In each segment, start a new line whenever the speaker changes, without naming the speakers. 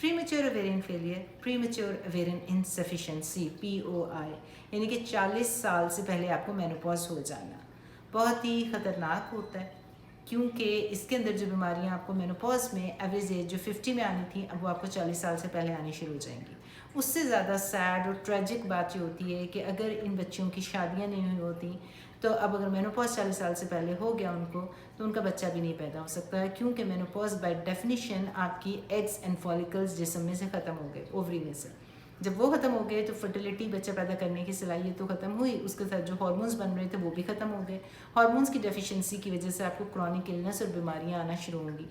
Premature ovarian failure, premature ovarian insufficiency POI, यानी कि 40 साल से पहले आपको मेनोपॉज हो जाना बहुत ही ख़तरनाक होता है, क्योंकि इसके अंदर जो बीमारियां आपको मेनोपॉज में एवरेज एज जो 50 में आनी थी, अब वो आपको 40 साल से पहले आनी शुरू हो जाएंगी। उससे ज़्यादा सैड और ट्रेजिक बात ये होती है कि अगर इन बच्चियों की शादियां नहीं हुई होती तो अब अगर मेनोपॉज 40 साल से पहले हो गया उनको, तो उनका बच्चा भी नहीं पैदा हो सकता है, क्योंकि मेनोपॉज बाय डेफिनेशन आपकी एग्स एंड फॉलिकल्स जिस्म में से ख़त्म हो गए, ओवरी में से। जब वो ख़त्म हो गए तो फर्टिलिटी, बच्चा पैदा करने की सलाहियत तो ख़त्म हुई, उसके साथ जो हार्मोन्स बन रहे थे वो भी ख़त्म हो गए। हार्मोन्स की डेफिशिएंसी की वजह से आपको क्रॉनिक इलनेस और बीमारियां आना शुरू होंगी।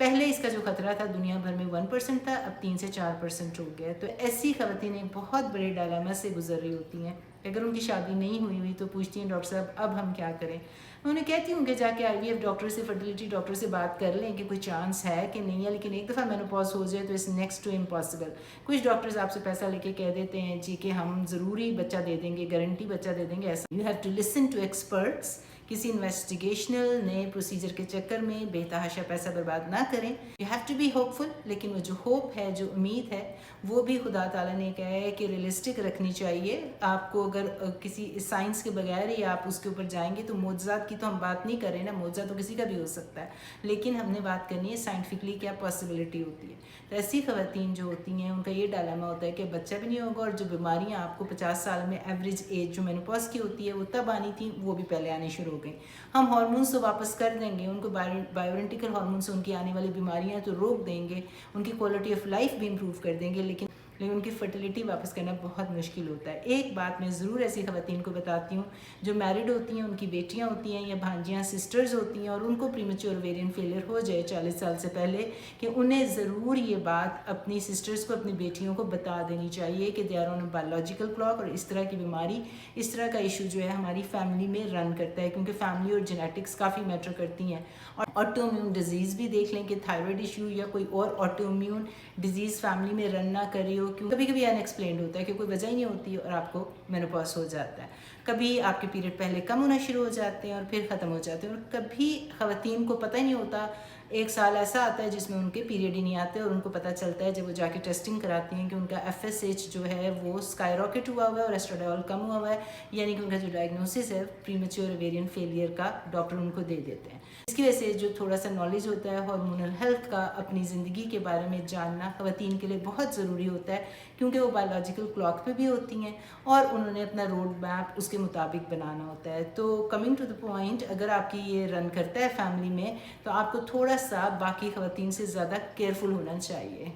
पहले इसका जो खतरा था दुनिया भर में 1% था, अब 3 से 4% हो गया। तो ऐसी ख़वातीनें बहुत बड़े डायलेमा से गुजर रही होती हैं। अगर उनकी शादी नहीं हुई हुई तो पूछती हैं डॉक्टर साहब अब हम क्या करें। मैं उन्हें कहती हूँ कि जाके IVF डॉक्टर से, फर्टिलिटी डॉक्टर से बात कर लें कि कोई चांस है कि नहीं है, लेकिन एक दफ़ा मेनोपॉज हो जाए तो इट्स नेक्स्ट टू इम्पॉसिबल। कुछ डॉक्टर्स आपसे पैसा लेके कह देते हैं जी कि हम ज़रूरी बच्चा दे देंगे, गारंटी बच्चा दे देंगे, ऐसा। You have to listen to experts. किसी इन्वेस्टिगेशनल नए प्रोसीजर के चक्कर में बेतहाशा पैसा बर्बाद ना करें। You have to be hopeful, लेकिन वो जो होप है, जो उम्मीद है, वो भी खुदा ताला ने कहा है कि रियलिस्टिक रखनी चाहिए। आपको अगर किसी साइंस के बगैर ही आप उसके ऊपर जाएंगे तो मोज़ात की तो हम बात नहीं कर रहे ना, मोज़ा तो किसी का भी हो सकता है, लेकिन हमने बात करनी है साइंटिफिकली क्या पॉसिबिलिटी होती है। तो ऐसी ख़वातीन जो होती हैं उनका ये डायलेमा होता है कि बच्चा भी नहीं होगा, और जो बीमारियाँ आपको 50 साल में एवरेज एज जो मेनोपॉज की होती है वो तब आनी थी, वो भी पहले आनी शुरू हो गई। हम हार्मोन्स तो वापस कर देंगे, उनको बायोइडेंटिकल हार्मोन्स, उनकी आने वाली बीमारियां तो रोक देंगे, उनकी क्वालिटी ऑफ लाइफ भी इम्प्रूव कर देंगे, लेकिन उनकी फर्टिलिटी वापस करना बहुत मुश्किल होता है। एक बात मैं ज़रूर ऐसी ख़वातीन को बताती हूँ जो मैरिड होती हैं, उनकी बेटियाँ होती हैं या भांजियाँ सिस्टर्स होती हैं, और उनको प्रीमेच्योर ओवेरियन फेलियर हो जाए 40 साल से पहले, कि उन्हें ज़रूर ये बात अपनी सिस्टर्स को, अपनी बेटियों को बता देनी चाहिए कि they are on a biological clock, और इस तरह की बीमारी, इस तरह का इशू जो है हमारी फैमिली में रन करता है, क्योंकि फैमिली और जेनेटिक्स काफ़ी मैटर करती हैं। और ऑटोइम्यून डिजीज़ भी देख लें कि थायराइड इशू या कोई और ऑटोइम्यून डिजीज़ फैमिली में रन ना कर रही हो, क्यों कभी कभी अनएक्सप्लेन्ड होता है कि कोई वजह ही नहीं होती और आपको मेनोपॉज हो जाता है। कभी आपके पीरियड पहले कम होना शुरू हो जाते हैं और फिर ख़त्म हो जाते हैं, और कभी ख़वातीन को पता ही नहीं होता। एक साल ऐसा आता है जिसमें उनके पीरियड ही नहीं आते, और उनको पता चलता है जब वो जाके टेस्टिंग कराती हैं कि उनका FSH जो है वो स्काई रॉकेट हुआ हुआ है और एस्ट्राडोल कम हुआ हुआ है, यानी कि उनका जो डायग्नोसिस है प्रीमेच्योर ओवेरियन फेलियर का, डॉक्टर उनको दे देते हैं। इसकी वजह से जो थोड़ा सा नॉलेज होता है हार्मोनल हेल्थ का, अपनी ज़िंदगी के बारे में जानना ख़वातीन के लिए बहुत ज़रूरी होता है, क्योंकि वो बायोलॉजिकल क्लॉक पे भी होती हैं और उन्होंने अपना रोड मैप उसके मुताबिक बनाना होता है। तो कमिंग टू द पॉइंट, अगर आपकी ये रन करता है फैमिली में, तो आपको थोड़ा सा बाकी ख़वातीन से ज़्यादा केयरफुल होना चाहिए।